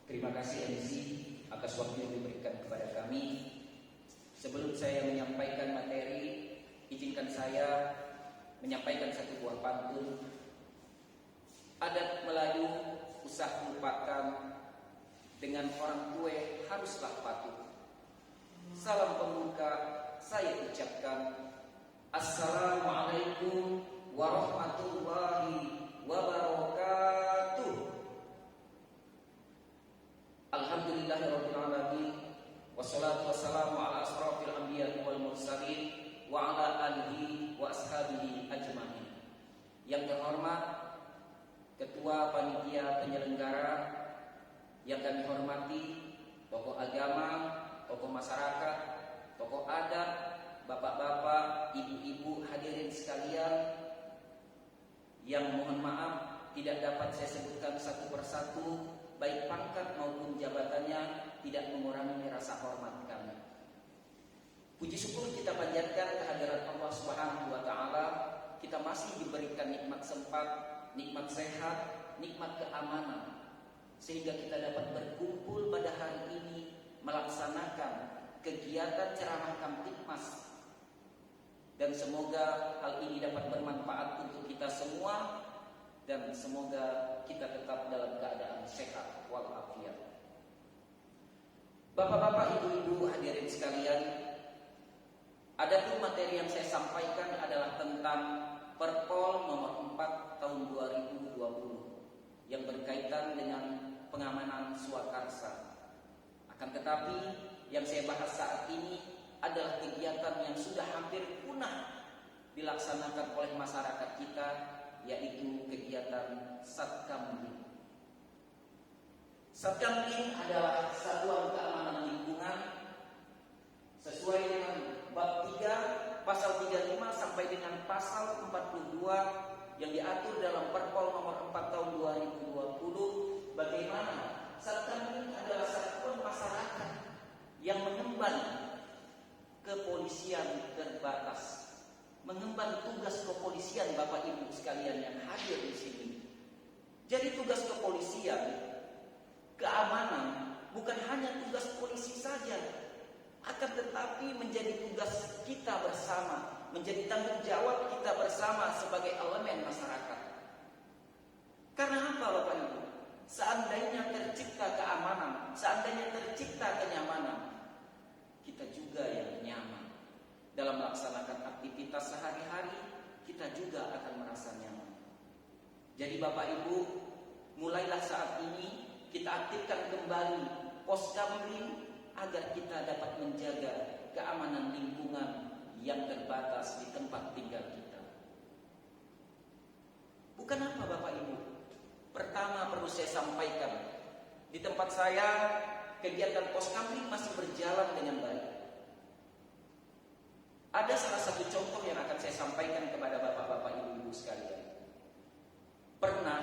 Terima kasih MC atas waktu yang diberikan kepada kami. Sebelum saya menyampaikan materi, izinkan saya menyampaikan satu buah pantun. Adat Melayu usah lupakan, dengan orang tua haruslah patuh. Salam pembuka saya ucapkan, Assalamualaikum warahmatullahi wabarakatuh. Alhamdulillahirabbil alamin, wassalatu wassalamu ala asrofil anbiya'i wal mursalin wa ala alihi wa ashabihi ajmain. Yang terhormat Ketua Panitia Penyelenggara, yang kami hormati tokoh agama, tokoh masyarakat, tokoh adat, bapak-bapak, ibu-ibu, hadirin sekalian, yang mohon maaf tidak dapat saya sebutkan satu persatu, baik pangkat maupun jabatannya, tidak mengurangi rasa hormat kami. Puji syukur kita panjatkan kehadirat Allah Subhanahu wa taala. Kita masih diberikan nikmat sempat, nikmat sehat, nikmat keamanan, sehingga kita dapat berkumpul pada hari ini melaksanakan kegiatan ceramah Kamtibmas. Dan semoga hal ini dapat bermanfaat untuk kita semua, dan semoga kita tetap dalam keadaan sehat walafiat. Bapak-bapak, ibu-ibu, hadirin sekalian, adapun materi yang saya sampaikan adalah tentang Perpol nomor 4 tahun 2020 yang berkaitan dengan pengamanan swakarsa. Akan tetapi yang saya bahas saat ini adalah kegiatan yang sudah hampir punah dilaksanakan oleh masyarakat kita, yaitu kegiatan Satkamling. Satkamling adalah satuan keamanan lingkungan sesuai dengan bab 3 pasal 35 sampai dengan pasal 42 yang diatur dalam Perpol nomor 4 tahun 2020, bagaimana Satkamling adalah satuan masyarakat yang mengemban kepolisian terbatas, mengemban tugas kepolisian, Bapak Ibu sekalian yang hadir di sini. Jadi tugas kepolisian, keamanan bukan hanya tugas polisi saja, akan tetapi menjadi tugas kita bersama, menjadi tanggung jawab kita bersama sebagai elemen masyarakat. Karena apa, Bapak Ibu? Seandainya tercipta keamanan, seandainya tercipta kenyamanan, kita juga yang nyaman dalam melaksanakan aktivitas sehari-hari, kita juga akan merasa nyaman. Jadi Bapak Ibu, mulailah saat ini kita aktifkan kembali Poskamling agar kita dapat menjaga keamanan lingkungan yang terbatas di tempat tinggal kita. Bukan apa Bapak Ibu? Pertama perlu saya sampaikan, di tempat saya kegiatan Poskamling masih berjalan dengan baik. Ada salah satu contoh yang akan saya sampaikan kepada bapak-bapak, ibu-ibu sekalian. Pernah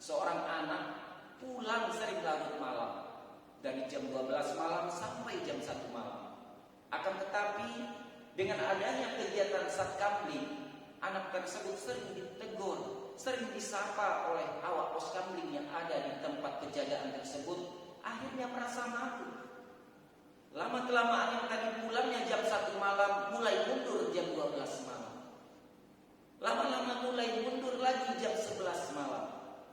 seorang anak pulang sering larut malam, dari jam 12 malam sampai jam 1 malam. Akan tetapi dengan adanya kegiatan Satkamling, anak tersebut sering ditegur, sering disapa oleh awak Poskamling yang ada di tempat kejadian tersebut. Akhirnya merasa malu. Lama-kelamaan yang tadi pulangnya jam 1 malam mulai mundur jam 12 malam. Lama-lama mulai mundur lagi jam 11 malam.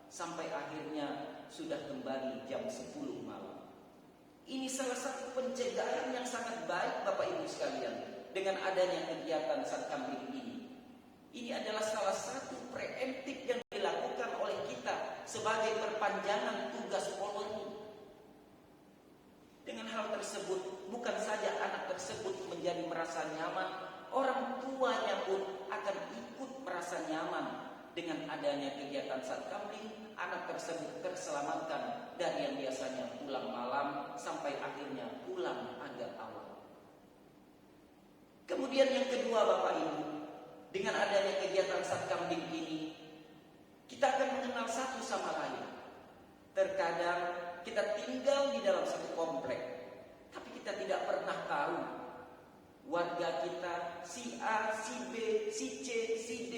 Sampai akhirnya sudah kembali jam 10 malam. Ini salah satu pencegahan yang sangat baik Bapak Ibu sekalian dengan adanya kegiatan Satkamling ini. Ini adalah salah satu preemptif yang dilakukan oleh kita sebagai perpanjangan tugas Polri. Dengan hal tersebut, bukan saja anak tersebut menjadi merasa nyaman, orang tuanya pun akan ikut merasa nyaman. Dengan adanya kegiatan Satkamling, anak tersebut terselamatkan dari yang biasanya pulang malam sampai akhirnya pulang agak awal. Kemudian yang kedua Bapak Ibu, dengan adanya kegiatan Satkamling ini, kita akan mengenal satu sama lain. Terkadang kita tinggal di dalam satu komplek, tapi kita tidak pernah tahu warga kita, si A, si B, si C, si D.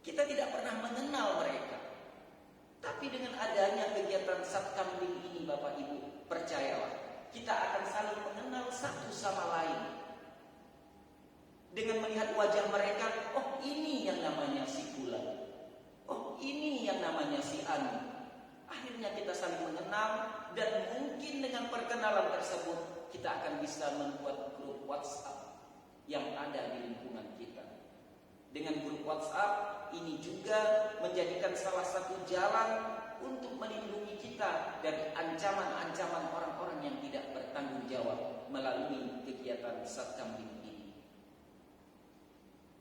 Kita tidak pernah mengenal mereka. Tapi dengan adanya kegiatan Satkamling ini Bapak Ibu, percayalah, kita akan saling mengenal satu sama lain. Dengan melihat wajah mereka, oh ini yang namanya si Fulan, oh ini yang namanya si Anu. Akhirnya kita saling mengenal, dan mungkin dengan perkenalan tersebut kita akan bisa membuat grup WhatsApp yang ada di lingkungan kita. Dengan grup WhatsApp ini juga menjadikan salah satu jalan untuk melindungi kita dari ancaman-ancaman orang-orang yang tidak bertanggung jawab melalui kegiatan Satkamling ini.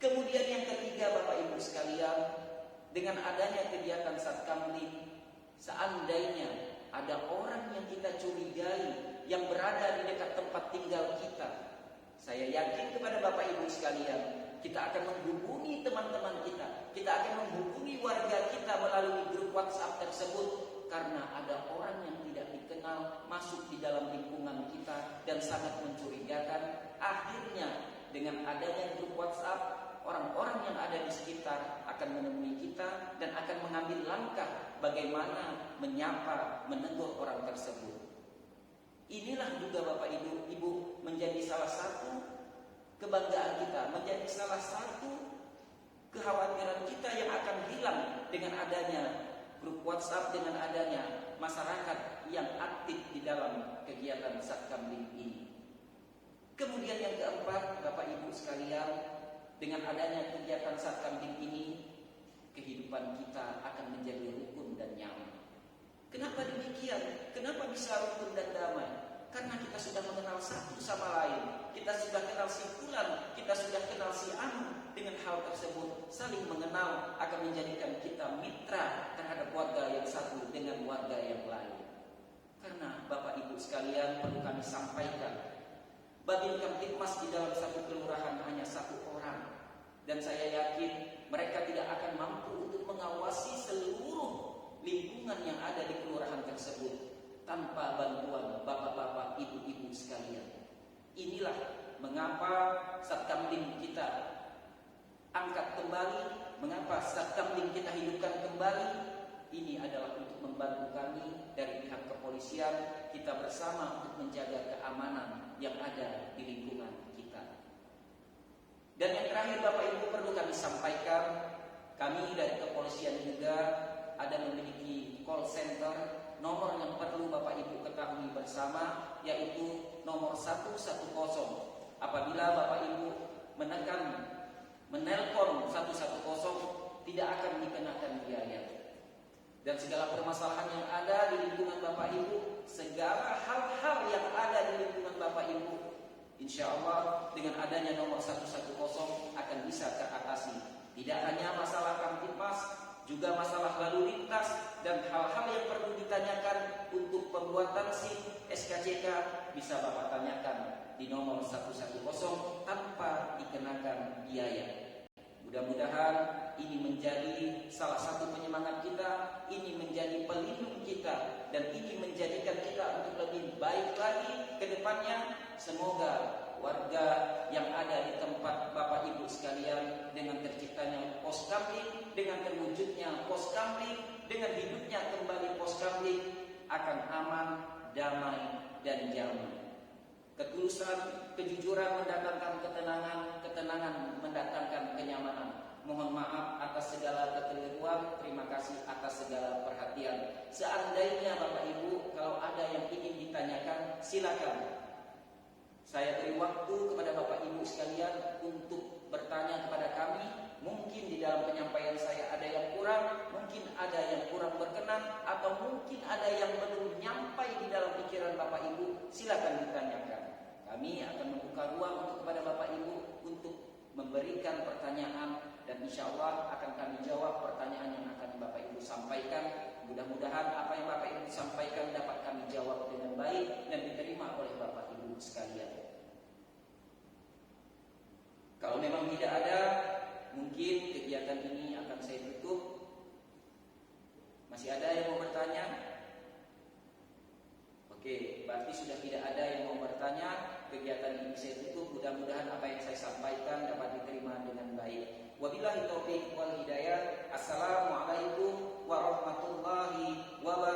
Kemudian yang ketiga Bapak Ibu sekalian, dengan adanya kegiatan Satkamling, seandainya ada orang yang kita curigai yang berada di dekat tempat tinggal kita, saya yakin kepada Bapak Ibu sekalian, kita akan menghubungi teman-teman kita akan menghubungi warga kita melalui grup WhatsApp tersebut, karena ada orang yang tidak dikenal masuk di dalam lingkungan kita dan sangat mencurigakan. Akhirnya dengan adanya grup WhatsApp, orang-orang yang ada di sekitar akan menemui kita dan akan mengambil langkah bagaimana menyapa, menegur orang tersebut. Inilah juga Bapak Ibu menjadi salah satu kebanggaan kita, menjadi salah satu kekhawatiran kita yang akan hilang dengan adanya grup WhatsApp, dengan adanya masyarakat yang aktif di dalam kegiatan Satkamling ini. Kemudian yang keempat Bapak Ibu sekalian, dengan adanya kegiatan Satkamling ini, kehidupan kita akan menjadi rukun dan nyaman. Kenapa demikian? Kenapa bisa rukun dan damai? Karena kita sudah mengenal satu sama lain. Kita sudah kenal si Fulan, kita sudah kenal si Anu. Dengan hal tersebut, saling mengenal akan menjadikan kita mitra terhadap warga yang satu dengan warga yang lain. Karena Bapak Ibu sekalian, perlu kami sampaikan, Babin Kamtibmas di dalam satu kelurahan hanya satu orang, dan saya yakin mereka tidak akan mampu untuk mengawasi seluruh lingkungan yang ada di kelurahan tersebut tanpa bantuan bapak-bapak, ibu-ibu sekalian. Inilah mengapa Satkamling kita angkat kembali, mengapa Satkamling kita hidupkan kembali. Ini adalah untuk membantu kami dari pihak kepolisian, kita bersama untuk menjaga keamanan yang ada di lingkungan kita. Dan yang terakhir Bapak Ibu, perlu kami sampaikan, kami dari kepolisian juga ada memiliki call center, nomor yang perlu Bapak Ibu ketahui bersama, yaitu nomor 110. Apabila Bapak Ibu menelpon 110, tidak akan dikenakan biaya. Dan segala permasalahan yang ada di lingkungan Bapak Ibu, segala hal-hal yang ada di lingkungan Bapak Ibu, insya Allah dengan adanya nomor 110 akan bisa teratasi. Tidak hanya masalah Kamtibmas, juga masalah lalu lintas dan hal-hal yang perlu ditanyakan untuk pembuatan SIM, SKCK, bisa Bapak tanyakan di nomor 110 tanpa dikenakan biaya. Mudah-mudahan ini menjadi salah satu penyemangat kita, ini menjadi pelindung kita, dan ini menjadikan kita untuk lebih baik lagi ke depannya. Semoga warga yang ada di tempat Bapak Ibu sekalian, dengan terciptanya Poskamling, dengan terwujudnya Poskamling, dengan hidupnya kembali Poskamling, akan aman, damai, dan damai. Ketulusan, kejujuran mendatangkan ketenangan, ketenangan mendatangkan kenyamanan. Mohon maaf atas segala kekeliruan, terima kasih atas segala perhatian. Seandainya Bapak Ibu kalau ada yang ingin ditanyakan, silakan. Saya beri waktu kepada Bapak Ibu sekalian untuk bertanya kepada kami. Mungkin di dalam penyampaian saya ada yang kurang, mungkin ada yang kurang berkenan, atau mungkin ada yang belum nyampai di dalam pikiran Bapak Ibu. Silakan ditanyakan. Kami akan membuka ruang untuk kepada Bapak Ibu untuk memberikan pertanyaan, dan insya Allah akan kami jawab pertanyaan yang akan Bapak Ibu sampaikan. Mudah-mudahan apa yang Bapak Ibu sampaikan dapat kami jawab dengan baik dan diterima oleh Bapak Ibu sekalian. Kalau memang tidak ada, mungkin kegiatan ini akan saya tutup. Masih ada yang mau bertanya? Oke, berarti sudah tidak ada yang mau bertanya. Kegiatan ini saya tutup. Mudah-mudahan apa yang saya sampaikan dapat diterima dengan baik. Wabillahi taufiq wal hidayah. Assalamualaikum warahmatullahi wabarakatuh.